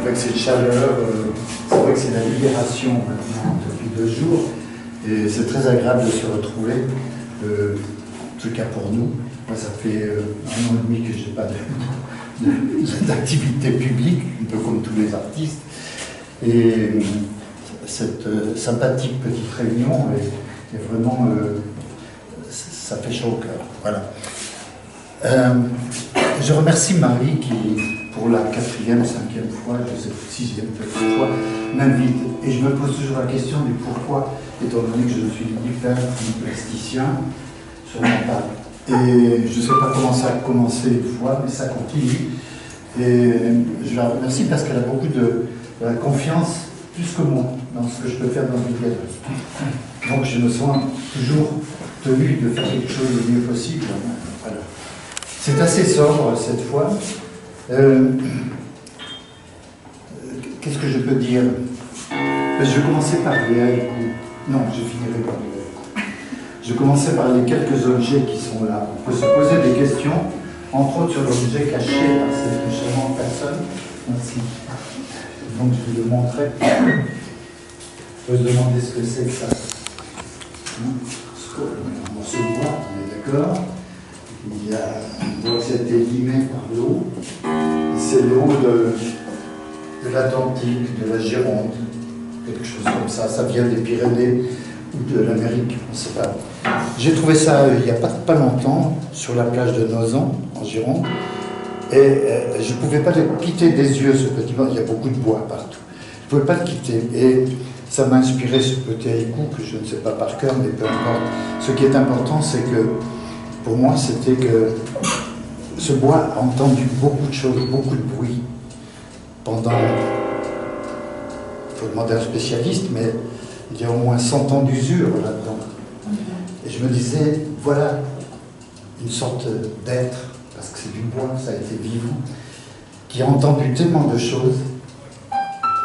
avec cette chaleur, c'est vrai que c'est la libération maintenant depuis 2 jours. Et c'est très agréable de se retrouver, en tout cas pour nous. Moi, ça fait 1 an et demi que je n'ai pas d'activité publique, un peu comme tous les artistes. Et cette sympathique petite réunion est vraiment... ça fait chaud au cœur. Voilà. Je remercie Marie qui, pour la 4e, 5e fois, je sais pas, 6e peut-être fois, m'invite. Et je me pose toujours la question du pourquoi, étant donné que je suis hyper plasticien, sûrement pas. Et je ne sais pas comment ça a commencé une fois, mais ça continue. Et je la remercie parce qu'elle a beaucoup de confiance, plus que moi, dans ce que je peux faire dans une galerie. Donc je me sens toujours tenu de faire quelque chose le mieux possible. Voilà. C'est assez sobre cette fois. Qu'est-ce que je peux dire? Je vais commencer par les haïkus. Non, je finirai par les haïkus. Je vais commencer par les quelques objets qui sont là. On peut se poser des questions, entre autres sur l'objet caché par cette charmante personne. Merci. Donc je vais le montrer. On peut se demander ce que c'est que ça. Un morceau de bois, on est d'accord. Il y a un bois qui a été limé par l'eau. C'est l'eau de l'Atlantique, de la Gironde, quelque chose comme ça. Ça vient des Pyrénées ou de l'Amérique, on ne sait pas. J'ai trouvé ça il n'y a pas longtemps sur la plage de Nozan, en Gironde. Et je ne pouvais pas le quitter des yeux, ce petit bois. Il y a beaucoup de bois partout. Je ne pouvais pas le quitter. Et ça m'a inspiré ce petit haïku que je ne sais pas par cœur, mais peu importe. Ce qui est important, c'est que pour moi, c'était que ce bois a entendu beaucoup de choses, beaucoup de bruit pendant, il faut demander à un spécialiste, mais il y a au moins 100 ans d'usure là-dedans. Et je me disais, voilà une sorte d'être, parce que c'est du bois, ça a été vivant, qui a entendu tellement de choses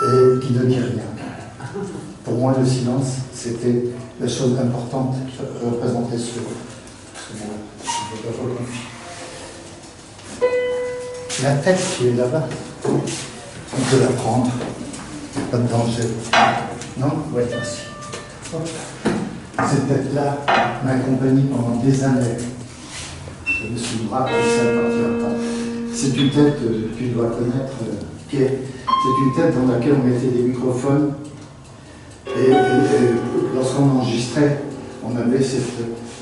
et qui ne dit rien. Pour moi, le silence, c'était la chose importante qui représentait ce bois. La tête qui est là-bas, on peut la prendre, pas de danger. Non? Oui, merci. Cette tête-là m'a accompagné pendant des années. Je me suis rappelé ça partira pas. C'est une tête que tu dois connaître, c'est une tête dans laquelle on mettait des microphones et lorsqu'on enregistrait, on avait cette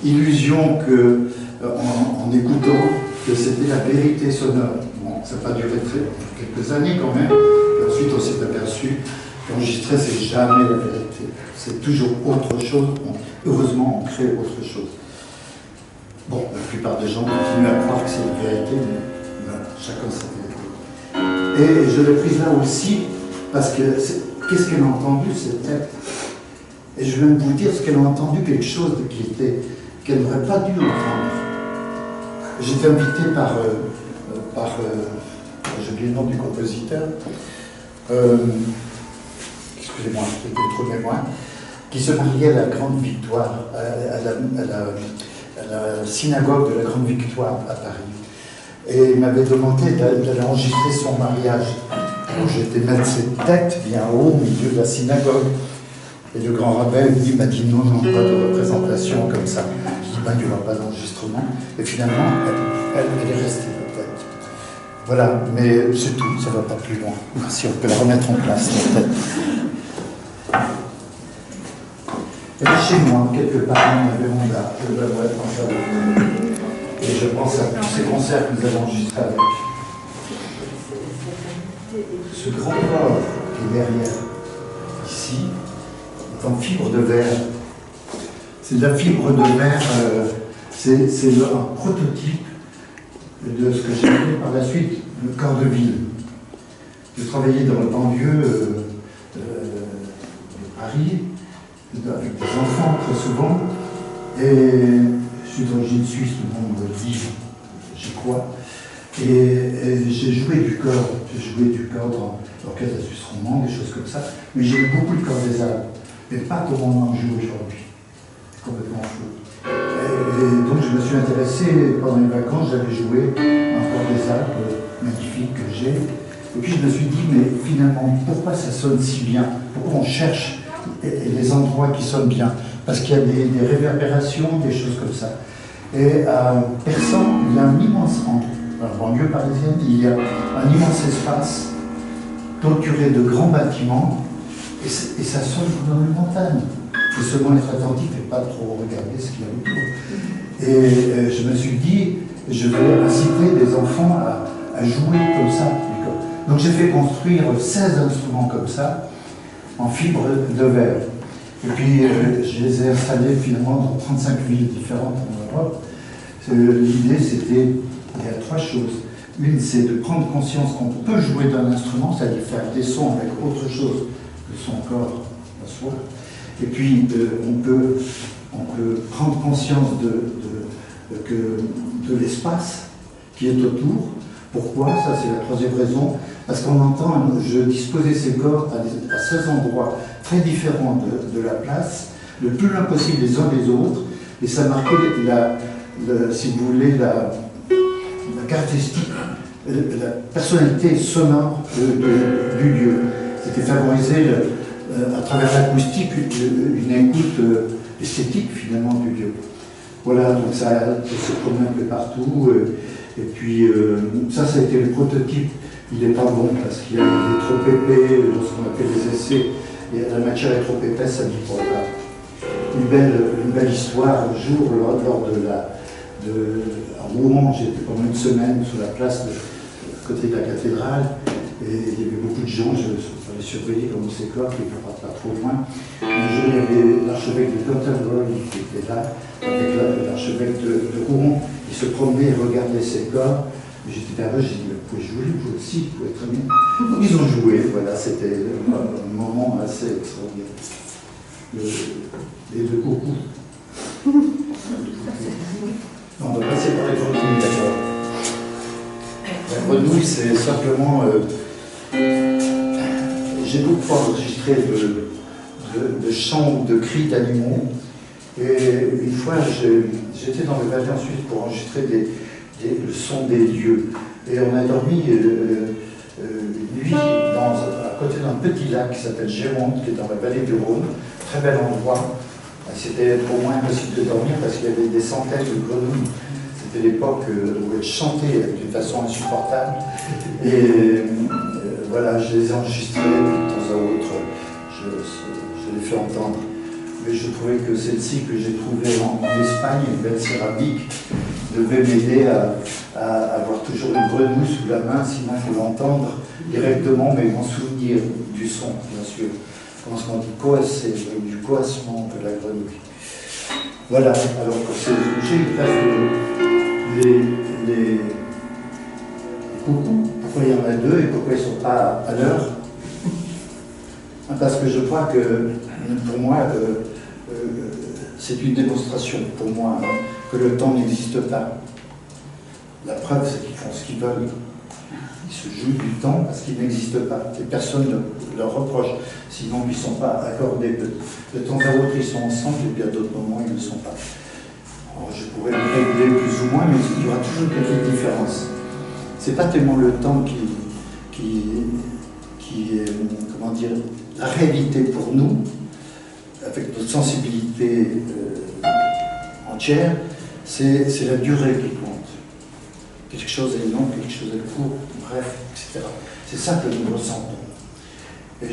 illusion que, en écoutant, que c'était la vérité sonore. Bon, ça n'a pas duré quelques années quand même, et ensuite on s'est aperçu qu'enregistrer, c'est jamais la vérité. C'est toujours autre chose. Heureusement, on crée autre chose. Bon, la plupart des gens continuent à croire que c'est la vérité, mais non, chacun sa vérité. Et je l'ai prise là aussi, parce que qu'est-ce qu'elle a entendu, cette tête? Et je vais même vous dire ce qu'elle a entendu, quelque chose qu'elle n'aurait pas dû entendre. J'étais invité par j'ai oublié le nom du compositeur, excusez-moi, j'ai trop de mémoire, qui se mariait à la Grande Victoire, à la synagogue de la Grande Victoire à Paris. Et il m'avait demandé d'aller enregistrer son mariage. Donc j'étais mettre cette tête bien haut au milieu de la synagogue. Et le grand rabbin m'a dit non, pas de représentation comme ça. Je dis, il n'y aura pas d'enregistrement. Et finalement, elle est restée peut-être. Voilà, mais c'est tout, ça ne va pas plus loin. Si on peut la remettre en place, la tête. Elle est chez moi, quelque part dans la véranda. Je dois être en salle. Et je pense à tous ces concerts que nous avons enregistrés avec. Ce grand corps qui est derrière, ici, est en fibre de verre. C'est de la fibre de verre, c'est un prototype de ce que j'ai appelé par la suite le corps de ville. Je travaillais dans le banlieue de Paris, avec des enfants très souvent, et je suis d'origine suisse, le monde me le dit, j'y crois. Et j'ai joué du corps dans l'orchestre de la Suisse romande, des choses comme ça, mais j'ai eu beaucoup de corps des Alpes, mais pas comme on en joue aujourd'hui, complètement fou. Et donc je me suis intéressé, pendant les vacances, j'avais joué un corps des Alpes magnifique que j'ai, Et puis je me suis dit, mais finalement, pourquoi ça sonne si bien? Pourquoi on cherche les endroits qui sonnent bien? Parce qu'il y a des réverbérations, des choses comme ça. Et à Persan, il y a un immense, en banlieue parisienne, il y a un immense espace clôturé de grands bâtiments, et ça sonne comme dans une montagne. Il faut seulement être attentif et pas trop regarder ce qu'il y a autour. Et je me suis dit, je vais inciter les enfants à jouer comme ça. Donc j'ai fait construire 16 instruments comme ça, en fibre de verre. Et puis je les ai installés finalement dans 35 villes différentes en Europe. L'idée c'était, il y a 3 choses. Une, c'est de prendre conscience qu'on peut jouer d'un instrument, c'est-à-dire faire des sons avec autre chose que son corps à soi. Et puis on peut prendre conscience de l'espace qui est autour. Pourquoi? Ça c'est la 3e raison. Parce qu'on entend, je disposais ces corps à 16 endroits très différents de la place, le plus loin possible les uns des autres, et ça marquait si vous voulez, la caractéristique, la personnalité sonore du lieu. C'était favoriser à travers l'acoustique une écoute esthétique finalement du lieu. Voilà, donc ça se promenait un peu partout, et puis ça a été le prototype. Il n'est pas bon parce qu'il est trop épais, ce qu'on appelle les essais, et la matière est trop épaisse, ça dit pour là. Une belle histoire, un jour, lors à Rouen, j'étais pendant une semaine sur la place à côté de la cathédrale, et il y avait beaucoup de gens, je fallait surveiller comme ces corps, qui ne partent pas trop loin. Un jour, il y avait l'archevêque de Canterbury qui était là, avec l'archevêque de Rouen, il se promenait et regardait ces corps. J'étais nerveux, j'ai dit, vous pouvez jouer, vous aussi, vous pouvez très bien. Donc ils ont joué, voilà, c'était un moment assez extraordinaire. Les deux coucous. On va passer par les grenouilles, d'accord. La grenouille, c'est simplement. J'ai beaucoup enregistré de chants ou de cris d'animaux. Et une fois, j'étais dans le Valais ensuite pour enregistrer le son des lieux. Et on a dormi une nuit à côté d'un petit lac qui s'appelle Géronte, qui est dans la vallée du Rhône. Très bel endroit. C'était pour moi impossible de dormir parce qu'il y avait des centaines de grenouilles. C'était l'époque où elles chantaient d'une façon insupportable. Et voilà, je les ai enregistrées de temps à autre. Je les fais entendre. Mais je trouvais que celle-ci que j'ai trouvée en Espagne, une belle céramique, devait m'aider à avoir toujours une grenouille sous la main, sinon il faut l'entendre directement, mais m'en souvenir du son, bien sûr. Comment est-ce qu'on dit coasser, du coassement de la grenouille. Voilà, alors que j'ai les coucous, pourquoi il y en a 2 et pourquoi ils ne sont pas à l'heure? Parce que je crois que, pour moi, c'est une démonstration, pour moi, que le temps n'existe pas. La preuve, c'est qu'ils font ce qu'ils veulent. Ils se jouent du temps parce qu'il n'existe pas. Et personne ne leur reproche, sinon ils ne sont pas accordés. De temps à autre, ils sont ensemble, et puis à d'autres moments, ils ne sont pas. Alors, je pourrais le réguler plus ou moins, mais il y aura toujours une petite différence. Ce n'est pas tellement le temps qui est, comment dire, la réalité pour nous, avec notre sensibilité entière, c'est la durée qui compte. Quelque chose est long, quelque chose est court, bref, etc. C'est ça que nous ressentons. Et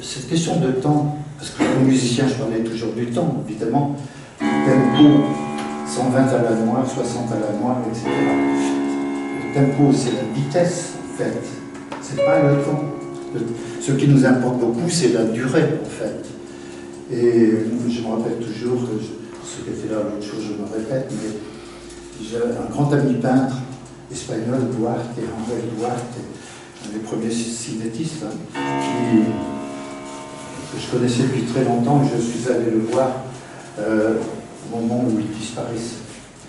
cette question de temps, parce que comme musicien, je parlais toujours du temps, évidemment, tempo, 120 à la noire, 60 à la noire, etc. Le tempo, c'est la vitesse, en fait. C'est pas le temps. Ce qui nous importe beaucoup, c'est la durée, en fait. Et je me rappelle toujours, ceux qui étaient là l'autre jour, je me répète, mais j'ai un grand ami peintre espagnol, Duarte, André Duarte, un des premiers cinétistes, que je connaissais depuis très longtemps, et je suis allé le voir au moment où il disparaissait.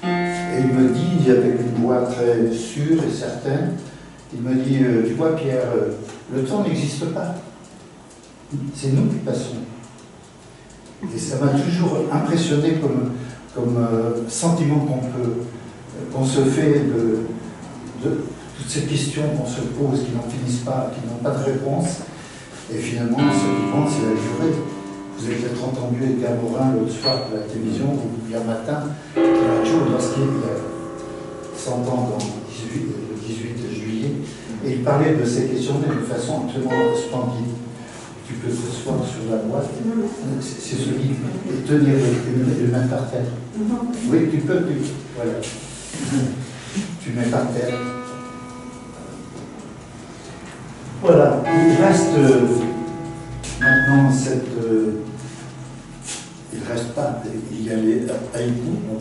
Et il me dit, avec une voix très sûre et certaine, il me dit, tu vois Pierre, le temps n'existe pas, c'est nous qui passons. Et ça m'a toujours impressionné comme sentiment qu'on se fait toutes ces questions qu'on se pose, qui n'en finissent pas, qui n'ont pas de réponse. Et finalement, ce qui compte, c'est la durée. Vous avez peut-être entendu Edgar Morin l'autre soir à la télévision, ou hier matin, qui a toujours lorsqu'il y a 100 ans, le 18 juillet, et il parlait de ces questions de façon absolument splendide. Tu peux t'asseoir sur la boîte, c'est celui et tenir les mains par terre. Oui, tu peux, voilà. Tu mets par terre. Voilà, il reste maintenant cette... il reste pas, il y a les haïkus, non,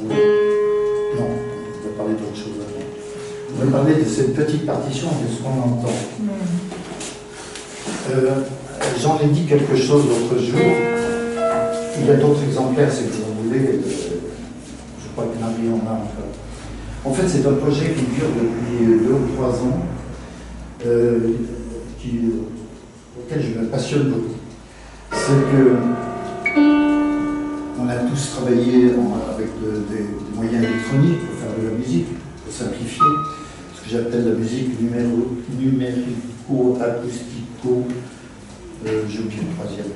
on va parler d'autre chose avant. On va parler de cette petite partition, de ce qu'on entend. J'en ai dit quelque chose l'autre jour. Il y a d'autres exemplaires, si vous en voulez. Je crois que Marie en a encore. En fait, c'est un projet qui dure depuis 2 ou 3 ans, auquel je me passionne beaucoup. C'est que on a tous travaillé avec des moyens électroniques pour faire de la musique, pour simplifier, ce que j'appelle la musique numérico-acoustico. J'ai oublié le 3e.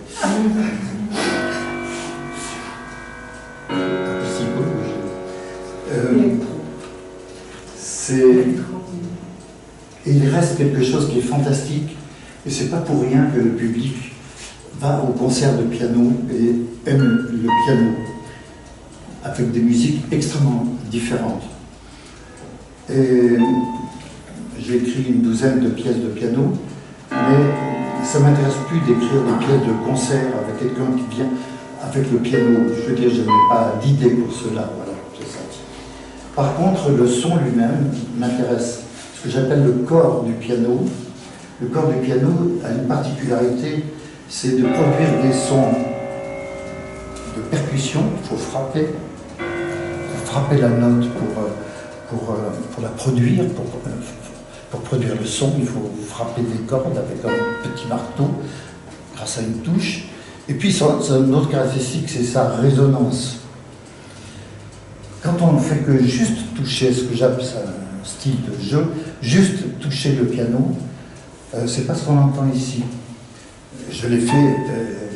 Et il reste quelque chose qui est fantastique, et c'est pas pour rien que le public va au concert de piano et aime le piano, avec des musiques extrêmement différentes. Et j'ai écrit une douzaine de pièces de piano, mais ça ne m'intéresse plus d'écrire des pièces de concert avec quelqu'un qui vient avec le piano. Je veux dire, je n'ai pas d'idée pour cela. Voilà, c'est ça. Par contre, le son lui-même m'intéresse. Ce que j'appelle le corps du piano. Le corps du piano a une particularité, c'est de produire des sons de percussion. Il faut frapper la note pour la produire, pour produire le son, il faut frapper des cordes avec un petit marteau grâce à une touche. Et puis, une autre caractéristique, c'est sa résonance. Quand on ne fait que juste toucher, ce que j'appelle un style de jeu, juste toucher le piano, c'est pas ce qu'on entend ici. Je l'ai fait,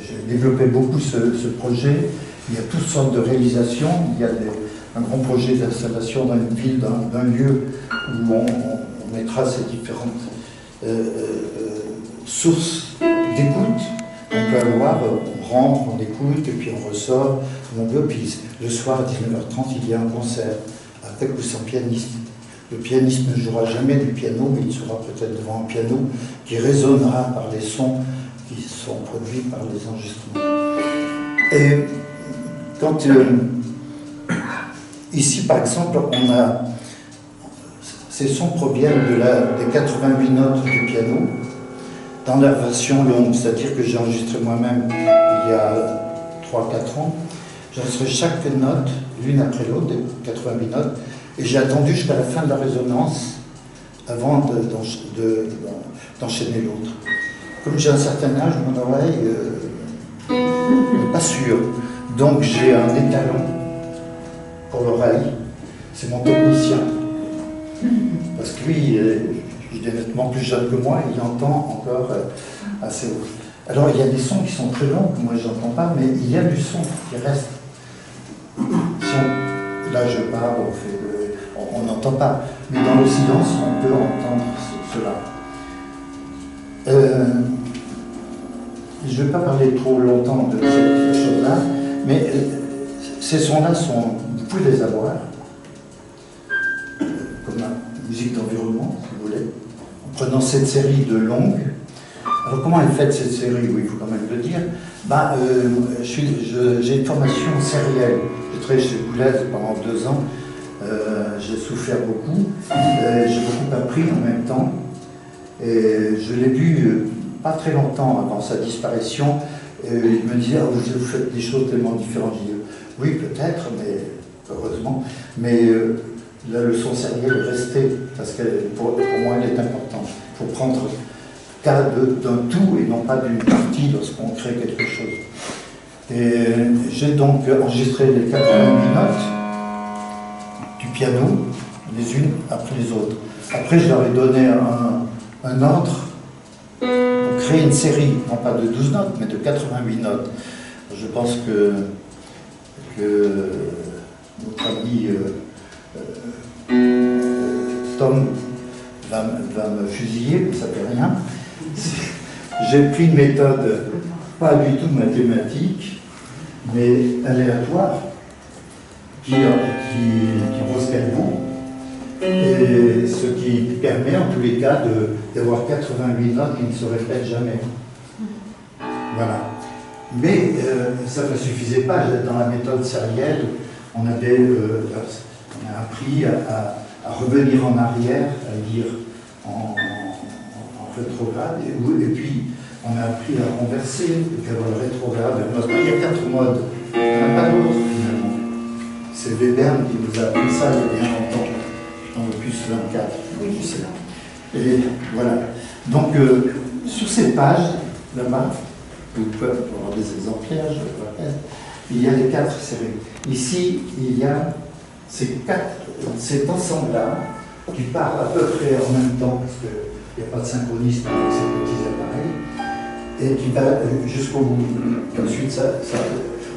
j'ai développé beaucoup ce projet. Il y a toutes sortes de réalisations. Il y a un grand projet d'installation dans une ville, dans un lieu où on mettra ces différentes sources d'écoute. On peut avoir, on rentre, on écoute, et puis on ressort, on veut, puis le soir à 19h30, il y a un concert, avec ou sans pianiste. Le pianiste ne jouera jamais du piano, mais il sera peut-être devant un piano qui résonnera par les sons qui sont produits par les enregistrements. Et quand, ici par exemple, ces sons proviennent des 88 notes du piano, dans la version longue, c'est-à-dire que j'ai enregistré moi-même il y a 3-4 ans. J'ai enregistré chaque note, l'une après l'autre, des 88 notes, et j'ai attendu jusqu'à la fin de la résonance avant d'enchaîner l'autre. Comme j'ai un certain âge, mon oreille n'est pas sûre. Donc j'ai un étalon pour l'oreille, c'est mon technicien. Parce que lui, il est nettement plus jeune que moi et il entend encore assez haut. Alors il y a des sons qui sont très longs, que moi je n'entends pas, mais il y a du son qui reste. Là je parle, on n'entend pas, mais dans le silence on peut entendre cela. Je ne vais pas parler trop longtemps de ces choses-là, mais ces sons-là vous pouvez les avoir, comme la musique d'environnement, si vous voulez, en prenant cette série de longues. Alors comment est faite cette série? Oui, il faut quand même le dire. J'ai une formation sérielle. J'ai travaillé chez Boulez pendant 2 ans. J'ai souffert beaucoup. J'ai beaucoup appris en même temps. Et je l'ai vu pas très longtemps avant sa disparition. Il me disait, oh, vous faites des choses tellement différentes. Je dis, oui, peut-être, mais heureusement. Mais la leçon sérielle est restée, parce que pour moi, elle est importante. Il faut prendre cas d'un tout et non pas d'une partie lorsqu'on crée quelque chose. Et j'ai donc enregistré les 88 notes du piano, les unes après les autres. Après, je leur ai donné un ordre pour créer une série, non pas de 12 notes, mais de 88 notes. Je pense que notre ami Tom va me fusiller, mais ça fait rien. J'ai pris une méthode pas du tout mathématique, mais aléatoire, qui pose bon, et ce qui permet en tous les cas d'avoir 88 notes qui ne se répètent jamais. Voilà. Mais ça ne suffisait pas. Dans la méthode sérielle, on a appris à revenir en arrière, à lire en rétrograde, et puis on a appris à renverser, faire le rétrograde vers notre. Il y a 4 modes, il n'y en a pas d'autres finalement. C'est Webern qui nous a appris ça il y a bien longtemps, dans l'opus 24. Oui, je sais. Et voilà. Donc, sur ces pages, là-bas, vous pouvez avoir des exemplaires, je le répète, il y a les 4 séries. Ici, il y a cet ensemble-là qui part à peu près en même temps, parce qu'il n'y a pas de synchronisme avec ces petits appareils, et qui va jusqu'au bout. Ensuite,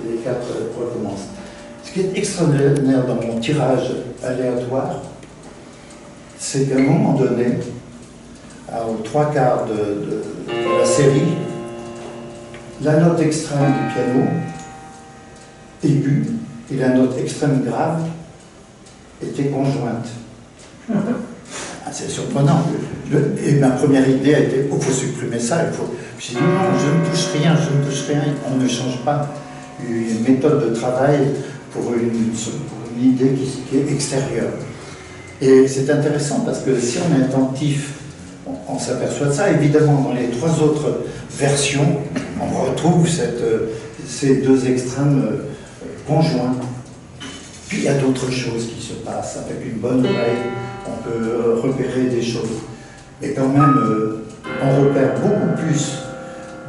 les 4 recommencent. Ce qui est extraordinaire dans mon tirage aléatoire, c'est qu'à un moment donné, aux 3/4 de la série, la note extrême du piano, aiguë, et la note extrême grave étaient conjointes. C'est surprenant. Et ma première idée a été, il faut supprimer ça. Je dis non, je ne touche rien, on ne change pas une méthode de travail pour une idée qui est extérieure. Et c'est intéressant parce que si on est attentif, on s'aperçoit de ça. Évidemment, dans les 3 autres versions, on retrouve ces 2 extrêmes conjoints. Puis il y a d'autres choses qui se passent. Avec une bonne oreille, on peut repérer des choses. Et quand même, on repère beaucoup plus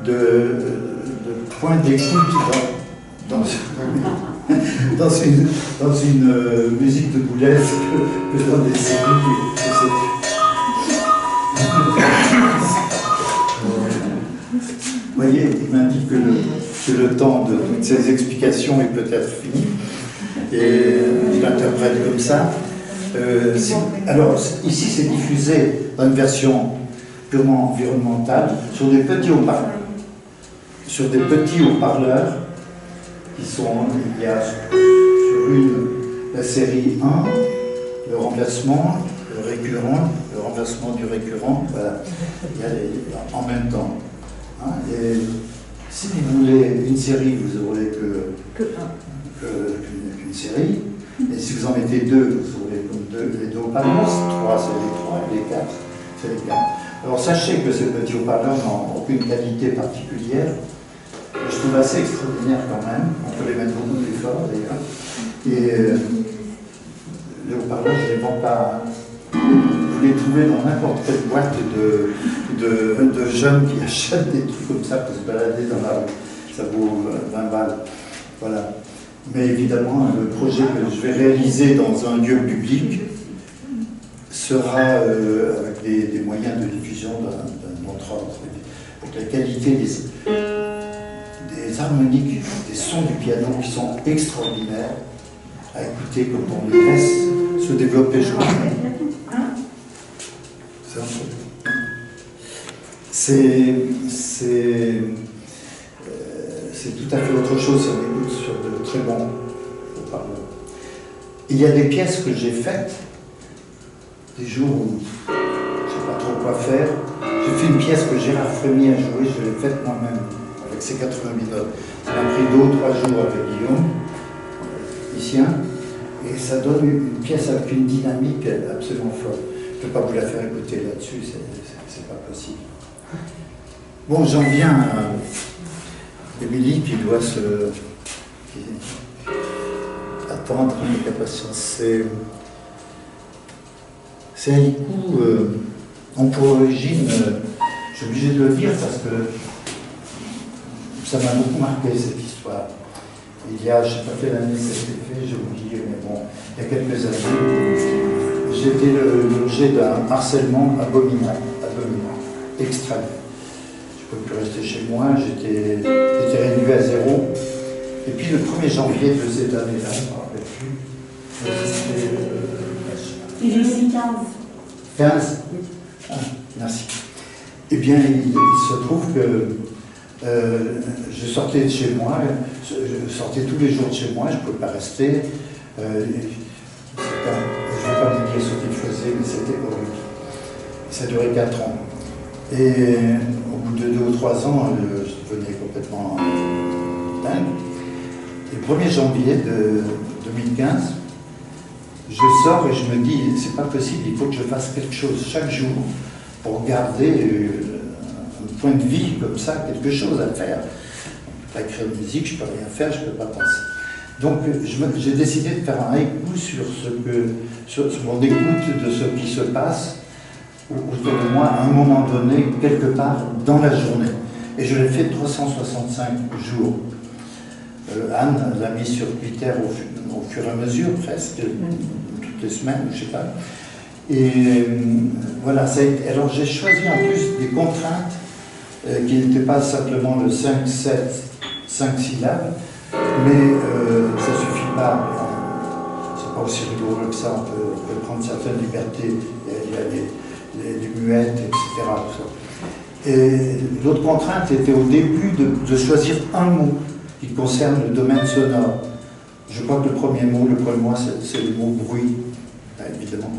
de points d'écoute dans une musique de Boulez que dans des séries. Vous voyez, il m'indique que le temps de toutes ces explications est peut-être fini. Et je l'interprète comme ça. Alors, ici, c'est diffusé dans une version purement environnementale sur des petits haut-parleurs. Sur des petits haut-parleurs qui sont, il y a sur la série 1, le renversement, le récurrent, le renversement du récurrent, voilà, il y a en même temps. Hein, et si vous voulez une série, vous n'aurez qu'une série. Et si vous en mettez 2, vous aurez comme 2, les 2 haut-parleurs, 3 c'est les 3, et les 4 c'est les 4. Alors sachez que ces petits haut-parleurs n'ont aucune qualité particulière. Je trouve assez extraordinaire quand même. On peut les mettre beaucoup plus fort d'ailleurs. Et les haut-parleurs, je ne les vends pas. Vous les trouvez dans n'importe quelle boîte de jeunes qui achètent des trucs comme ça pour se balader dans la rue. Ça vaut 20 balles. Voilà. Mais évidemment, le projet que je vais réaliser dans un lieu public sera avec des moyens de diffusion d'un autre ordre. Donc la qualité des harmoniques, des sons du piano qui sont extraordinaires à écouter quand on les laisse se développer joliment. C'est tout à fait autre chose si on écoute sur de très bons haut-parleurs. Il y a des pièces que j'ai faites, des jours où je ne sais pas trop quoi faire. J'ai fait une pièce que Gérard Frémy a jouée, je l'ai faite moi-même, avec ses 88 notes. Ça m'a pris 2 ou 3 jours avec Guillaume, musicien, et ça donne une pièce avec une dynamique absolument folle. Je ne peux pas vous la faire écouter là-dessus, c'est pas possible. Bon, j'en viens à Émilie qui doit attendre avec impatience. C'est un coup, pour origine, je suis obligé de le dire parce que ça m'a beaucoup marqué cette histoire. Il y a, je ne sais pas quelle année ça a été fait, j'ai oublié, mais bon, il y a quelques années, j'étais l'objet d'un harcèlement abominable, extrême. Je ne peux plus rester chez moi, j'étais réduit à zéro. Et puis le 1er janvier de cette année-là, je ne me rappelle plus, c'était 2015. 15 ah, merci. Eh bien, il se trouve que je sortais de chez moi, je sortais tous les jours de chez moi, je ne pouvais pas rester. Je ne vais pas vous dire ce qu'il faisait, mais c'était horrible. Ça durait 4 ans. Et au bout de 2 ou 3 ans, je devenais complètement dingue. Et le 1er janvier de 2015, je sors et je me dis, c'est pas possible, il faut que je fasse quelque chose chaque jour pour garder un point de vie comme ça, quelque chose à faire. Je ne peux pas écrire de musique, je ne peux rien faire, je ne peux pas penser. Donc j'ai décidé de faire un écoute sur mon écoute de ce qui se passe autour de moi à un moment donné, quelque part dans la journée. Et je l'ai fait 365 jours. Anne l'a mis sur Twitter au fur et à mesure, presque, toutes les semaines, je ne sais pas. Et voilà, ça a été, alors j'ai choisi en plus des contraintes qui n'étaient pas simplement le 5, 7, 5 syllabes, mais ça ne suffit pas. C'est pas aussi rigoureux que ça, on peut prendre certaines libertés, il y a des muettes, etc. Tout ça. Et l'autre contrainte était au début de choisir un mot qui concerne le domaine sonore. Je crois que le premier mot, c'est le mot bruit, évidemment.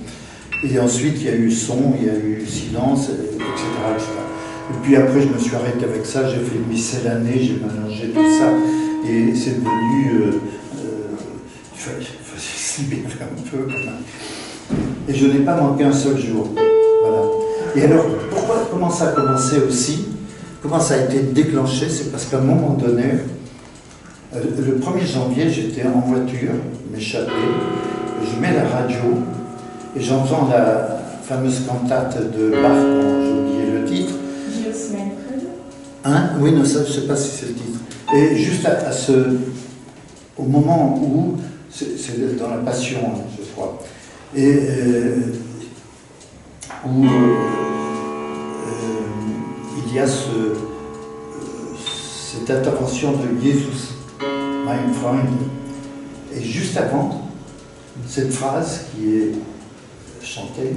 Et ensuite, il y a eu son, il y a eu silence, etc., etc. Et puis après, je me suis arrêté avec ça, j'ai fait une miscellanée, j'ai mélangé tout ça, et c'est devenu... il fallait s'y mettre un peu, quand même. Et je n'ai pas manqué un seul jour. Voilà. Et alors, comment ça a commencé aussi? Comment ça a été déclenché? C'est parce qu'à un moment donné, le 1er janvier, j'étais en voiture, m'échapper, je mets la radio et j'entends la fameuse cantate de Bach, dont j'ai oublié le titre. Hein? Oui, non, ça, je ne sais pas si c'est le titre. Et juste au moment où, c'est dans la Passion, je crois, et où il y a cette intervention de Jesus, mein Freund. Et juste avant, cette phrase qui est chantée,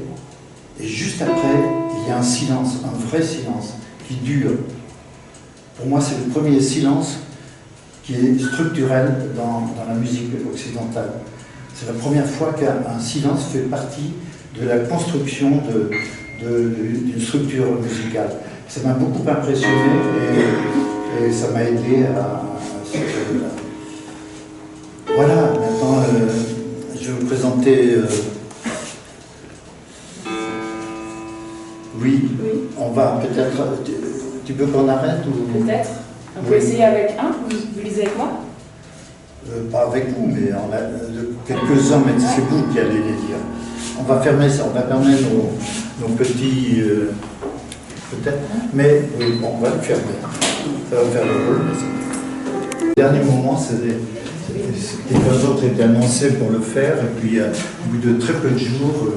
et juste après, il y a un silence, un vrai silence, qui dure. Pour moi, c'est le premier silence qui est structurel dans la musique occidentale. C'est la première fois qu'un silence fait partie de la construction d'une structure musicale. Ça m'a beaucoup impressionné et ça m'a aidé à... Voilà, maintenant, je vais vous présenter... Oui, on va peut-être... Tu veux qu'on arrête ou... Peut-être. On peut essayer avec un, vous lisez avec moi? Pas avec vous, mais on a quelques-uns, mais c'est vous qui allez les dire. On va fermer ça, on va fermer nos petits... peut-être, mais oui, bon, on va le fermer. Ça va faire le rôle. Le dernier moment, quelques autres étaient annoncés pour le faire, et puis au bout de très peu de jours,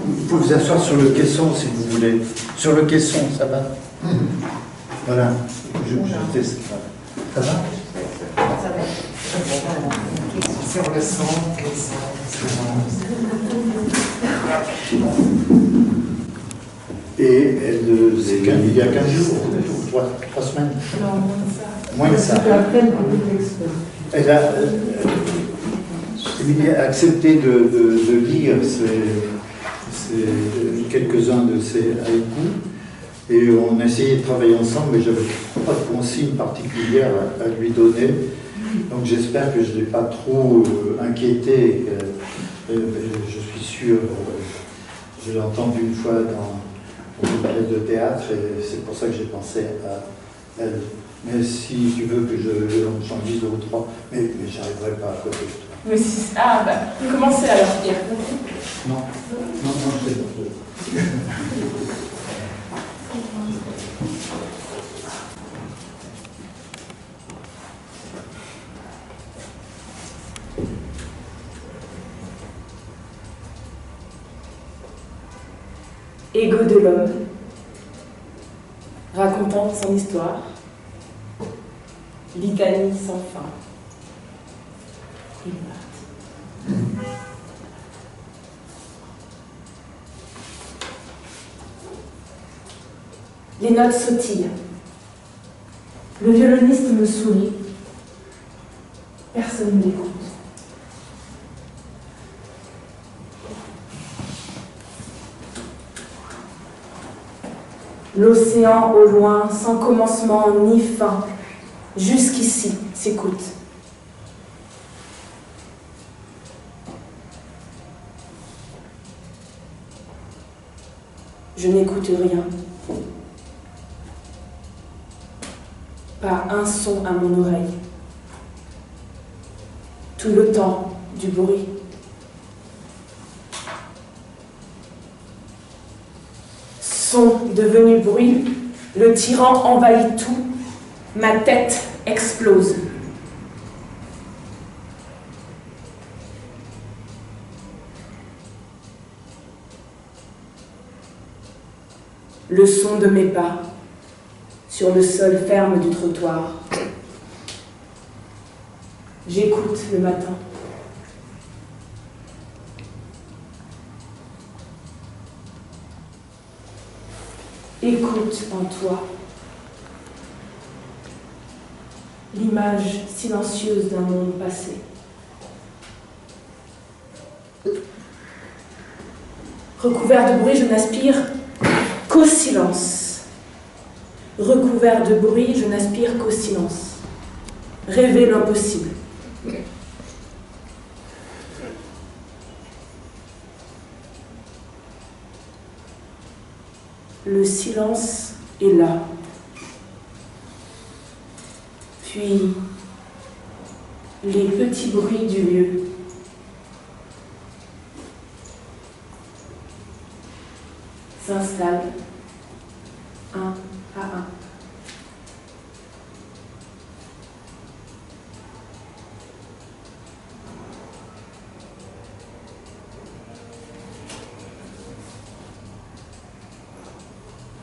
vous pouvez vous asseoir sur le caisson si vous voulez. Sur le caisson, ça va? Voilà, je teste. Ça va? Ça va. Sur le son, Et il y a 15 jours, 3 semaines. Non, Moins que ça. Elle a accepté de lire quelques-uns de ses haïkus. Et on a essayé de travailler ensemble, mais je n'avais pas de consigne particulière à lui donner. Donc j'espère que je ne l'ai pas trop inquiété. Je suis sûr, je l'ai entendu une fois dans une pièce de théâtre, et c'est pour ça que j'ai pensé à elle. Mais si tu veux que j'en dise 2 ou 3, mais j'arriverai pas à côté de toi. Mais si... Ah, bah, commencez alors, Pierre. Non, je sais pas. Ego de l'homme, racontant son histoire, litanie sans fin. Il est parti. Les notes sautillent. Le violoniste me sourit. Personne ne l'écoute. L'océan au loin, sans commencement ni fin, jusqu'ici s'écoute. Je n'écoute rien. Pas un son à mon oreille. Tout le temps du bruit. Son devenu bruit, le tyran envahit tout, ma tête explose. Le son de mes pas sur le sol ferme du trottoir. J'écoute le matin. Écoute en toi l'image silencieuse d'un monde passé. Recouvert de bruit, je n'aspire qu'au silence. Recouvert de bruit, je n'aspire qu'au silence. Rêver l'impossible. Le silence est là. Puis, les petits bruits du lieu. S'installent un à un.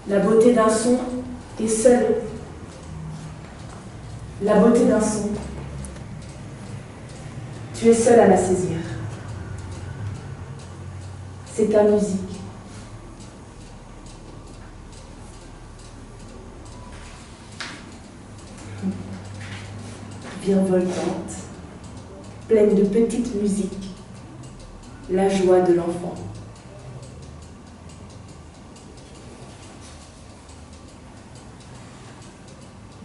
La beauté d'un son est seule. La beauté d'un son, tu es seul à la saisir. C'est ta musique. Virevoltante, pleine de petites musiques, la joie de l'enfant.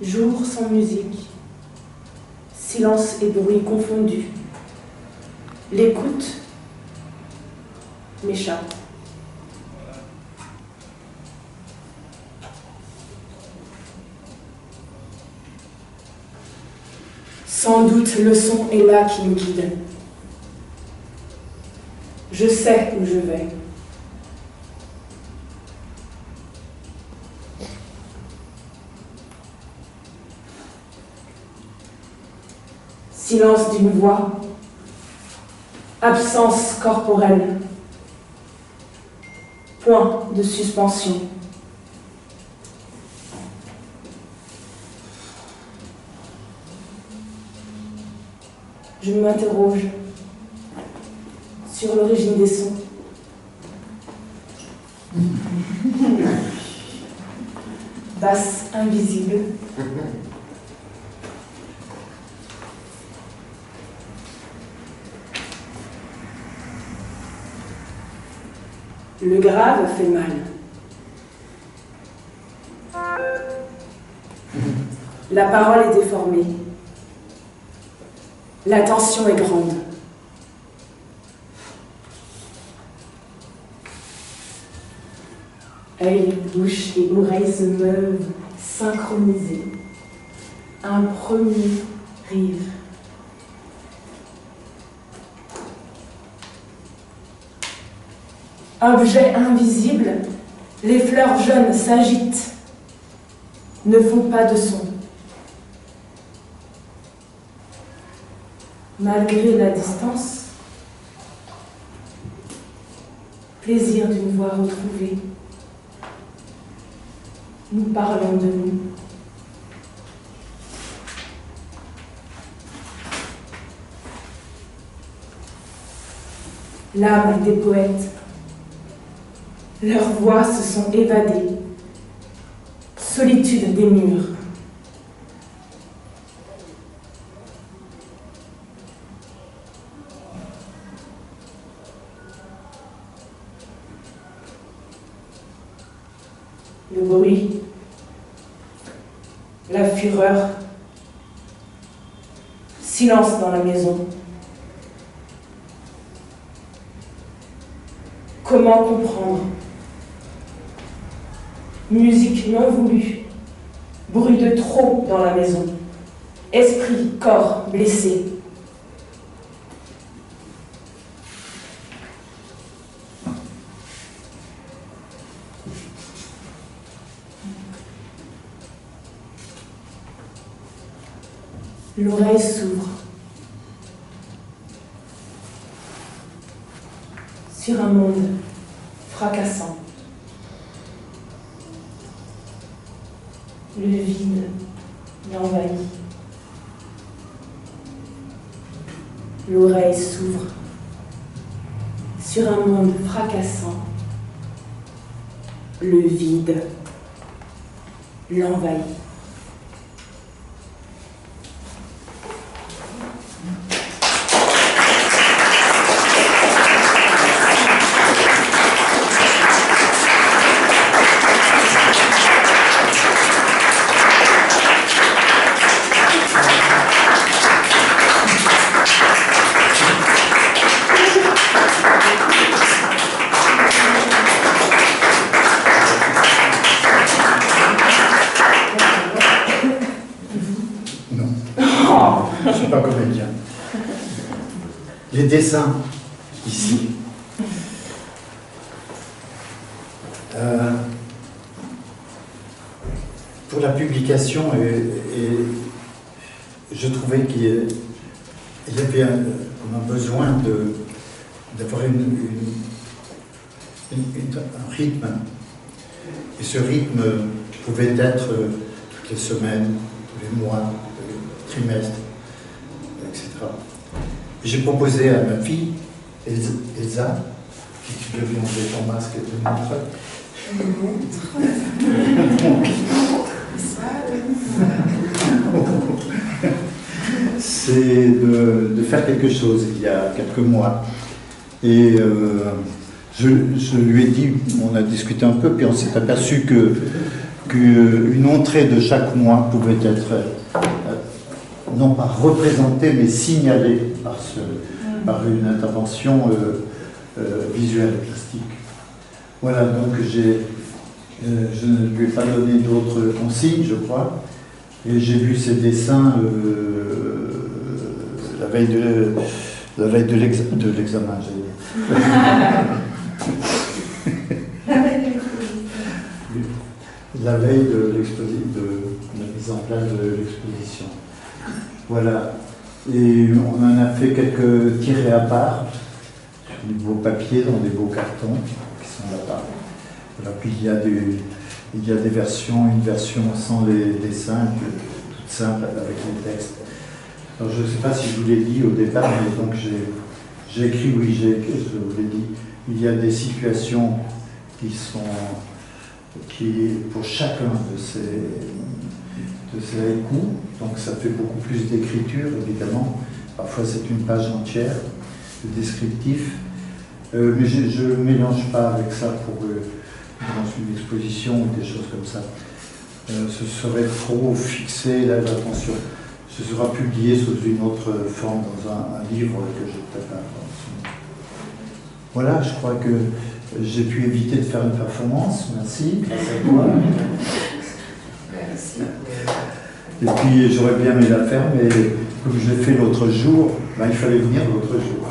Jour sans musique, silence et bruit confondus. L'écoute m'échappe. Sans doute le son est là qui me guide. Je sais où je vais. Silence d'une voix, absence corporelle, point de suspension. Je m'interroge sur l'origine des sons. Basse invisible. Le grave fait mal. La parole est déformée. La tension est grande. Œil, bouche et oreilles se meuvent, synchronisés. Un premier rire. Objet invisible, les fleurs jaunes s'agitent, ne font pas de son. Malgré la distance, plaisir d'une voix retrouvée, nous parlons de nous. L'âme des poètes, leurs voix se sont évadées. Solitude des murs. Le bruit, la fureur, silence dans la maison. Comment comprendre? Musique non voulue, bruit de trop dans la maison, esprit, corps blessé. L'oreille s'ouvre sur un monde fracassant. Le vide l'envahit. L'oreille s'ouvre sur un monde fracassant. Le vide l'envahit. Les dessins, ici. Pour la publication, je trouvais qu'il y avait un besoin d'avoir un rythme. Et ce rythme pouvait être toutes les semaines, tous les mois, tous les trimestres, etc. J'ai proposé à ma fille, Elsa, qui tu devais enlever ton masque et te montrer. C'est de faire quelque chose il y a quelques mois. Et je lui ai dit, on a discuté un peu, puis on s'est aperçu qu'une entrée de chaque mois pouvait être non pas représentée, mais signalée par une intervention visuelle et plastique. Voilà, donc je ne lui ai pas donné d'autres consignes, je crois, et j'ai vu ces dessins la veille de l'examen, j'ai dit. La veille de la mise en place de l'exposition. Voilà. Et on en a fait quelques tirés à part, sur des beaux papiers, dans des beaux cartons, qui sont là-bas. Voilà. Puis il y a des versions, une version sans les dessins, toute simple, avec les textes. Alors je ne sais pas si je vous l'ai dit au départ, mais donc j'ai écrit, oui, je vous l'ai dit, il y a des situations qui pour chacun de ces haïkus, donc ça fait beaucoup plus d'écriture, évidemment. Parfois c'est une page entière de descriptif, mais je ne mélange pas avec ça dans une exposition ou des choses comme ça. Ce serait trop fixer l'attention. Ce sera publié sous une autre forme dans un livre que je prépare. Voilà, je crois que j'ai pu éviter de faire une performance. Merci, grâce à toi. Merci. Et puis j'aurais bien aimé la faire, mais comme je l'ai fait l'autre jour, il fallait venir l'autre jour.